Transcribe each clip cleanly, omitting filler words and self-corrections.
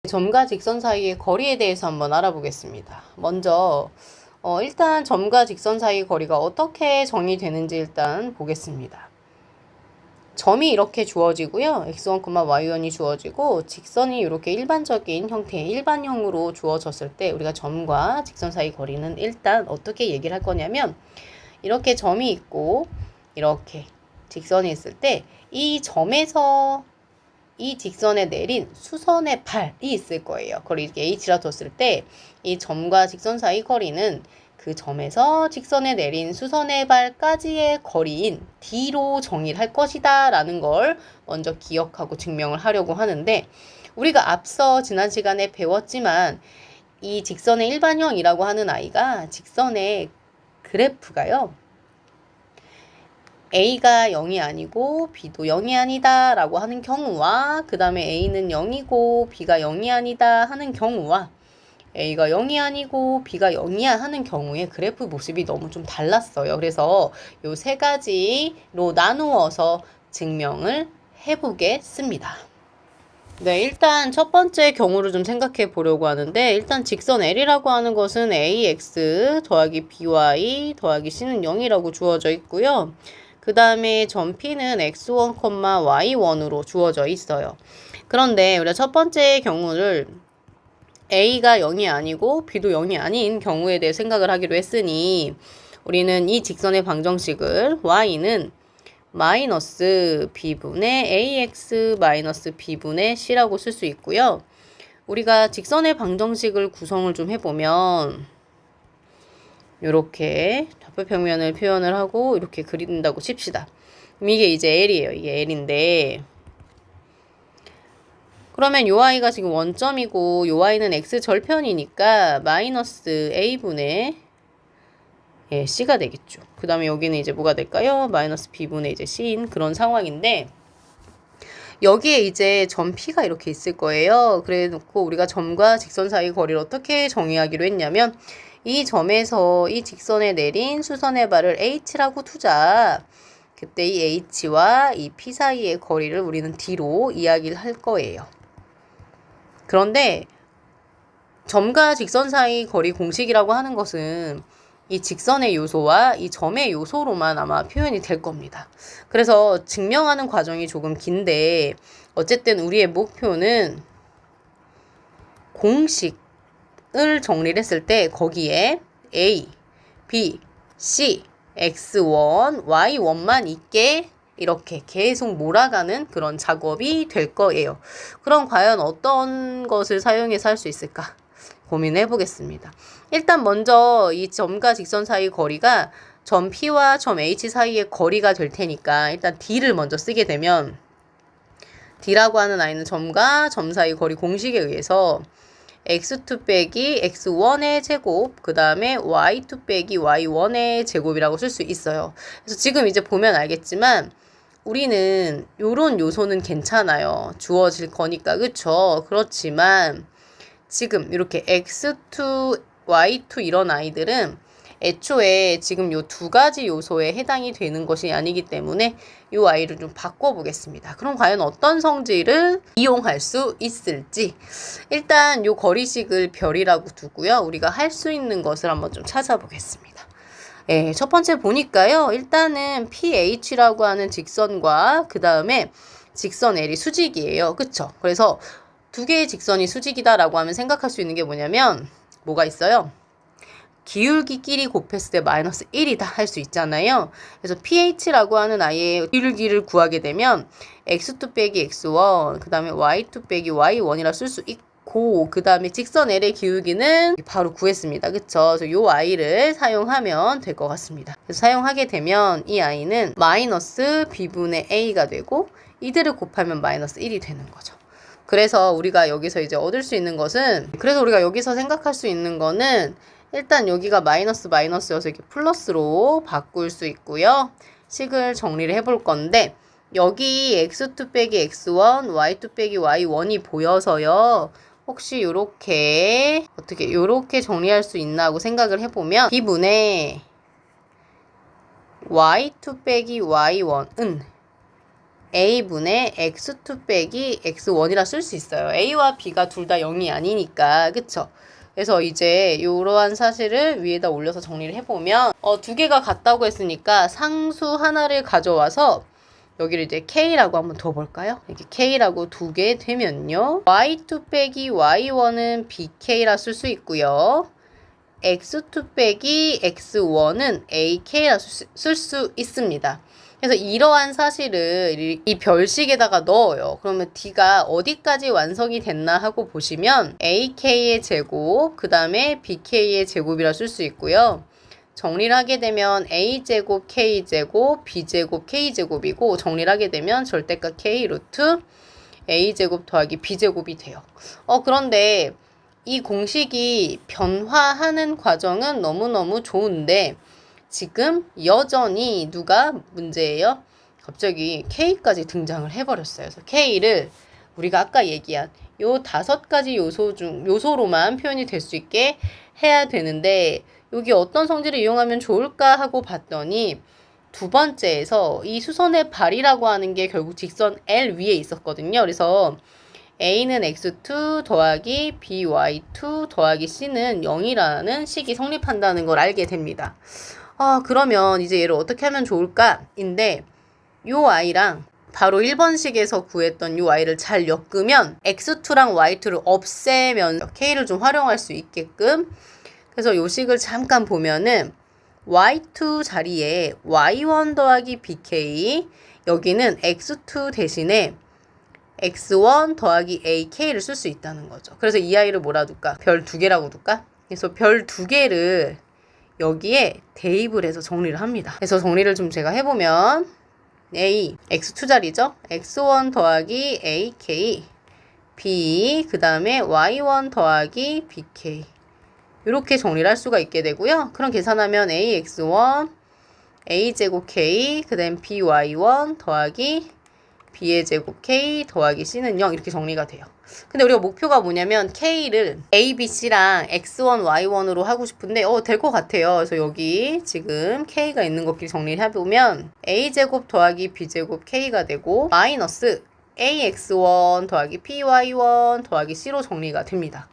점과 직선 사이의 거리에 대해서 한번 알아보겠습니다. 먼저 일단 점과 직선 사이의 거리가 어떻게 정의되는지 일단 보겠습니다. 점이 이렇게 주어지고요. x1, y1이 주어지고 직선이 이렇게 일반적인 형태의 일반형으로 주어졌을 때 우리가 점과 직선 사이 거리는 일단 어떻게 얘기를 할 거냐면 이렇게 점이 있고 이렇게 직선이 있을 때 이 점에서 이 직선에 내린 수선의 발이 있을 거예요. 그걸 이렇게 h라 뒀을 때 이 점과 직선 사이 거리는 그 점에서 직선에 내린 수선의 발까지의 거리인 d로 정의를 할 것이다 라는 걸 먼저 기억하고 증명을 하려고 하는데, 우리가 앞서 지난 시간에 배웠지만 이 직선의 일반형이라고 하는 아이가 직선의 그래프가요, A가 0이 아니고 B도 0이 아니다 라고 하는 경우와 그 다음에 A는 0이고 B가 0이 아니다 하는 경우와 A가 0이 아니고 B가 0이야 하는 경우에 그래프 모습이 너무 좀 달랐어요. 그래서 요 세 가지로 나누어서 증명을 해보겠습니다. 네, 일단 첫 번째 경우를 좀 생각해 보려고 하는데, 일단 직선 L이라고 하는 것은 AX 더하기 BY 더하기 C는 0이라고 주어져 있고요. 그 다음에 점 P는 x1, y1으로 주어져 있어요. 그런데 우리가 첫 번째 경우를 A가 0이 아니고 B도 0이 아닌 경우에 대해 생각을 하기로 했으니 우리는 이 직선의 방정식을 y는 마이너스 b분의 ax 마이너스 b분의 c라고 쓸 수 있고요. 우리가 직선의 방정식을 구성을 좀 해보면 이렇게 좌표평면을 표현을 하고 이렇게 그린다고 칩시다. 그럼 이게 이제 L이에요. 이게 L인데, 그러면 요 i가 지금 원점이고 요 i는 x 절편이니까 마이너스 a분의 c가 되겠죠. 그 다음에 여기는 이제 뭐가 될까요? 마이너스 b분의 이제 c인 그런 상황인데, 여기에 이제 점 P가 이렇게 있을 거예요. 그래 놓고 우리가 점과 직선 사이 거리를 어떻게 정의하기로 했냐면, 이 점에서 이 직선에 내린 수선의 발을 h라고 두자. 그때 이 h와 이 P 사이의 거리를 우리는 d로 이야기를 할 거예요. 그런데 점과 직선 사이 거리 공식이라고 하는 것은 이 직선의 요소와 이 점의 요소로만 아마 표현이 될 겁니다. 그래서 증명하는 과정이 조금 긴데, 어쨌든 우리의 목표는 공식을 정리를 했을 때 거기에 A, B, C, X1, Y1만 있게 이렇게 계속 몰아가는 그런 작업이 될 거예요. 그럼 과연 어떤 것을 사용해서 할 수 있을까? 고민해 보겠습니다. 일단 먼저 이 점과 직선 사이 거리가 점 P와 점 H 사이의 거리가 될 테니까 일단 D를 먼저 쓰게 되면, D라고 하는 아이는 점과 점 사이 거리 공식에 의해서 x2 빼기 x1의 제곱, 그 다음에 y2 빼기 y1의 제곱이라고 쓸 수 있어요. 그래서 지금 이제 보면 알겠지만 우리는 요런 요소는 괜찮아요. 주어질 거니까, 그쵸? 그렇지만 지금 이렇게 x2, y2 이런 아이들은 애초에 지금 요 두 가지 요소에 해당이 되는 것이 아니기 때문에 요 아이를 좀 바꿔보겠습니다. 그럼 과연 어떤 성질을 이용할 수 있을지, 일단 요 거리식을 별이라고 두고요. 우리가 할 수 있는 것을 한번 좀 찾아보겠습니다. 첫 번째 보니까요. 일단은 PH라고 하는 직선과 그 다음에 직선 L이 수직이에요. 그쵸? 그래서 두 개의 직선이 수직이다라고 하면 생각할 수 있는 게 뭐냐면, 뭐가 있어요? 기울기끼리 곱했을 때 마이너스 1이다 할 수 있잖아요. 그래서 pH라고 하는 아이의 기울기를 구하게 되면 x2 빼기 x1, 그 다음에 y2 빼기 y1이라 쓸 수 있고, 그 다음에 직선 L의 기울기는 바로 구했습니다. 그쵸? 그래서 요 아이를 사용하면 될 것 같습니다. 그래서 사용하게 되면 이 아이는 마이너스 b분의 a가 되고 이들을 곱하면 마이너스 1이 되는 거죠. 그래서 우리가 여기서 이제 얻을 수 있는 것은, 그래서 우리가 여기서 생각할 수 있는 거는 일단 여기가 마이너스여서 이렇게 플러스로 바꿀 수 있고요. 식을 정리를 해볼 건데, 여기 x2 빼기 x1, y2 빼기 y1이 보여서요. 혹시 요렇게 어떻게 요렇게 정리할 수 있나 하고 생각을 해보면, b분의 y2 빼기 y1은 a분의 x2 빼기 x1이라 쓸 수 있어요. a와 b가 둘 다 0이 아니니까. 그쵸? 그래서 이제 이러한 사실을 위에다 올려서 정리를 해보면 두 개가 같다고 했으니까 상수 하나를 가져와서 여기를 이제 K라고 한번 둬볼까요? 이렇게 K라고 두게 되면요. Y2 빼기 Y1은 BK라 쓸 수 있고요. X2 빼기 X1은 AK라 쓸 수 있습니다. 그래서 이러한 사실을 이 별식에다가 넣어요. 그러면 D가 어디까지 완성이 됐나 하고 보시면 AK의 제곱, 그 다음에 BK의 제곱이라 쓸 수 있고요. 정리를 하게 되면 a제곱 k제곱 b제곱 k제곱이고 정리를 하게 되면 절대값 k 루트 a제곱 더하기 b제곱이 돼요. 그런데 이 공식이 변화하는 과정은 너무너무 좋은데 지금 여전히 누가 문제예요? 갑자기 k까지 등장을 해버렸어요. 그래서 k를 우리가 아까 얘기한 요 5가지 요소로만 표현이 될 수 있게 해야 되는데 여기 어떤 성질을 이용하면 좋을까 하고 봤더니 두 번째에서 이 수선의 발이라고 하는 게 결국 직선 L 위에 있었거든요. 그래서 A는 x2 더하기 by2 더하기 c는 0이라는 식이 성립한다는 걸 알게 됩니다. 그러면 이제 얘를 어떻게 하면 좋을까? 인데 요 i랑 바로 1번식에서 구했던 요 y를 잘 엮으면 x2랑 y2를 없애면서 k를 좀 활용할 수 있게끔 그래서 요 식을 잠깐 보면은 y2 자리에 y1 더하기 bk 여기는 x2 대신에 x1 더하기 ak를 쓸 수 있다는 거죠. 그래서 이 아이를 뭐라 둘까? 별 2개라고 둘까? 그래서 별 2개를 여기에 대입을 해서 정리를 합니다. 그래서 정리를 좀 제가 해보면 a x2 자리죠? x1 더하기 ak b 그 다음에 y1 더하기 bk 이렇게 정리를 할 수가 있게 되고요. 그럼 계산하면 ax1, a제곱 k, 그 다음 by1 더하기 b의 제곱 k 더하기 c는 0 이렇게 정리가 돼요. 근데 우리가 목표가 뭐냐면 k를 a, b, c랑 x1, y1으로 하고 싶은데 될 것 같아요. 그래서 여기 지금 k가 있는 것끼리 정리를 해보면 a제곱 더하기 b제곱 k가 되고 마이너스 ax1 더하기 by1 더하기 c로 정리가 됩니다.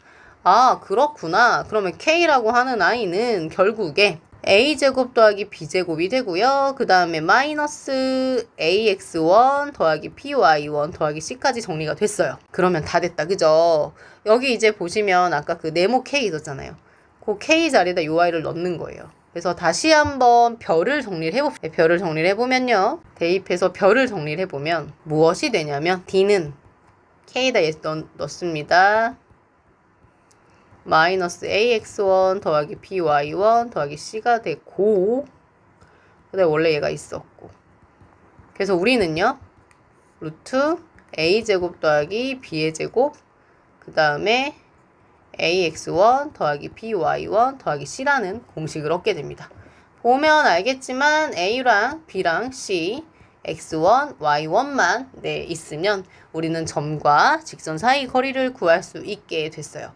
그렇구나. 그러면 K라고 하는 아이는 결국에 A제곱 더하기 B제곱이 되고요. 그 다음에 마이너스 AX1 더하기 BY1 더하기 C까지 정리가 됐어요. 그러면 다 됐다. 그죠? 여기 이제 보시면 아까 그 네모 K 있었잖아요. 그 K 자리에다 요 아이를 넣는 거예요. 그래서 다시 한번 별을 정리를 해봅시다. 별을 정리를 해보면요. 대입해서 별을 정리를 해보면 무엇이 되냐면 D는 K에다 넣습니다. 마이너스 ax1 더하기 by1 더하기 c가 되고 그다음에 원래 얘가 있었고 그래서 우리는요 루트 a제곱 더하기 b의 제곱 그 다음에 ax1 더하기 by1 더하기 c라는 공식을 얻게 됩니다. 보면 알겠지만 a랑 b랑 c x1, y1만 있으면 우리는 점과 직선 사이 거리를 구할 수 있게 됐어요.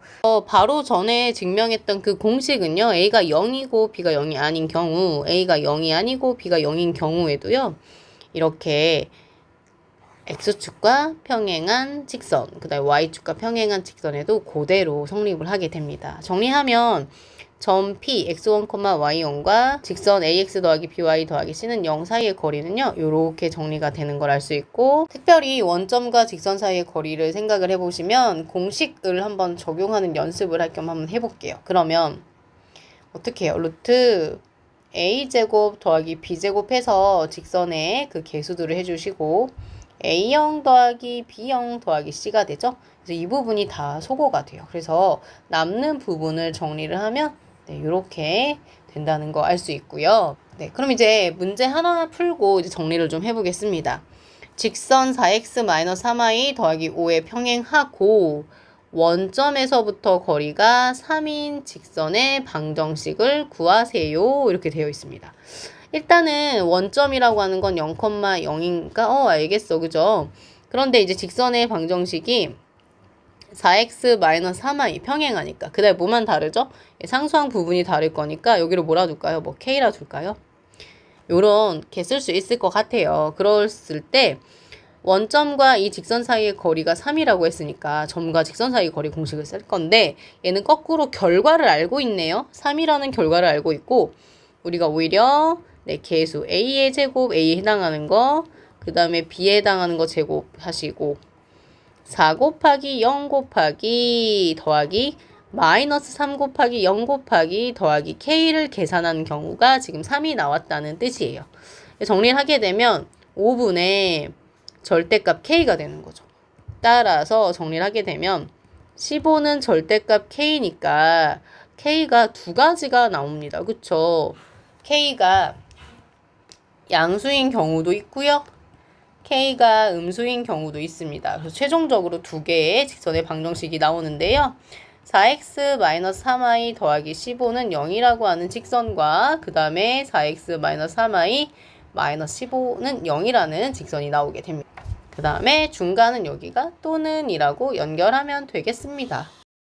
바로 전에 증명했던 그 공식은요. a가 0이고 b가 0이 아닌 경우 a가 0이 아니고 b가 0인 경우에도요. 이렇게 x축과 평행한 직선 그 다음에 y축과 평행한 직선에도 그대로 성립을 하게 됩니다. 정리하면 점 P, x1, y1과 직선 ax 더하기 by 더하기 c는 0 사이의 거리는요. 이렇게 정리가 되는 걸 알 수 있고 특별히 원점과 직선 사이의 거리를 생각을 해보시면 공식을 한번 적용하는 연습을 할 겸 한번 해볼게요. 그러면 어떻게 해요? 루트 a제곱 더하기 b제곱 해서 직선의 그 계수들을 해주시고 a0 더하기 b0 더하기 c가 되죠. 그래서 이 부분이 다 소거가 돼요. 그래서 남는 부분을 정리를 하면 이렇게 된다는 거 알 수 있고요. 그럼 이제 문제 하나 풀고 이제 정리를 좀 해보겠습니다. 직선 4x-3y 더하기 5에 평행하고 원점에서부터 거리가 3인 직선의 방정식을 구하세요. 이렇게 되어 있습니다. 일단은 원점이라고 하는 건 0,0인가? 알겠어. 그죠? 그런데 이제 직선의 방정식이 4x-3y 평행하니까 그 다음에 뭐만 다르죠? 상수항 부분이 다를 거니까 여기를 뭐라 둘까요? 뭐 k라 둘까요? 요렇게 쓸 수 있을 것 같아요. 그랬을 때 원점과 이 직선 사이의 거리가 3이라고 했으니까 점과 직선 사이의 거리 공식을 쓸 건데 얘는 거꾸로 결과를 알고 있네요. 3이라는 결과를 알고 있고 우리가 오히려 계수 a의 제곱 a에 해당하는 거 그 다음에 b에 해당하는 거 제곱하시고 4 곱하기 0 곱하기 더하기 마이너스 3 곱하기 0 곱하기 더하기 k를 계산하는 경우가 지금 3이 나왔다는 뜻이에요. 정리를 하게 되면 5분의 절대값 k가 되는 거죠. 따라서 정리를 하게 되면 15는 절대값 k니까 k가 두 가지가 나옵니다. 그쵸? k가 양수인 경우도 있고요. k가 음수인 경우도 있습니다. 그래서 최종적으로 두 개의 직선의 방정식이 나오는데요. 4x-3i 더하기 15는 0이라고 하는 직선과 그 다음에 4x-3i 마이너스 15는 0이라는 직선이 나오게 됩니다. 그 다음에 중간은 여기가 또는 이라고 연결하면 되겠습니다.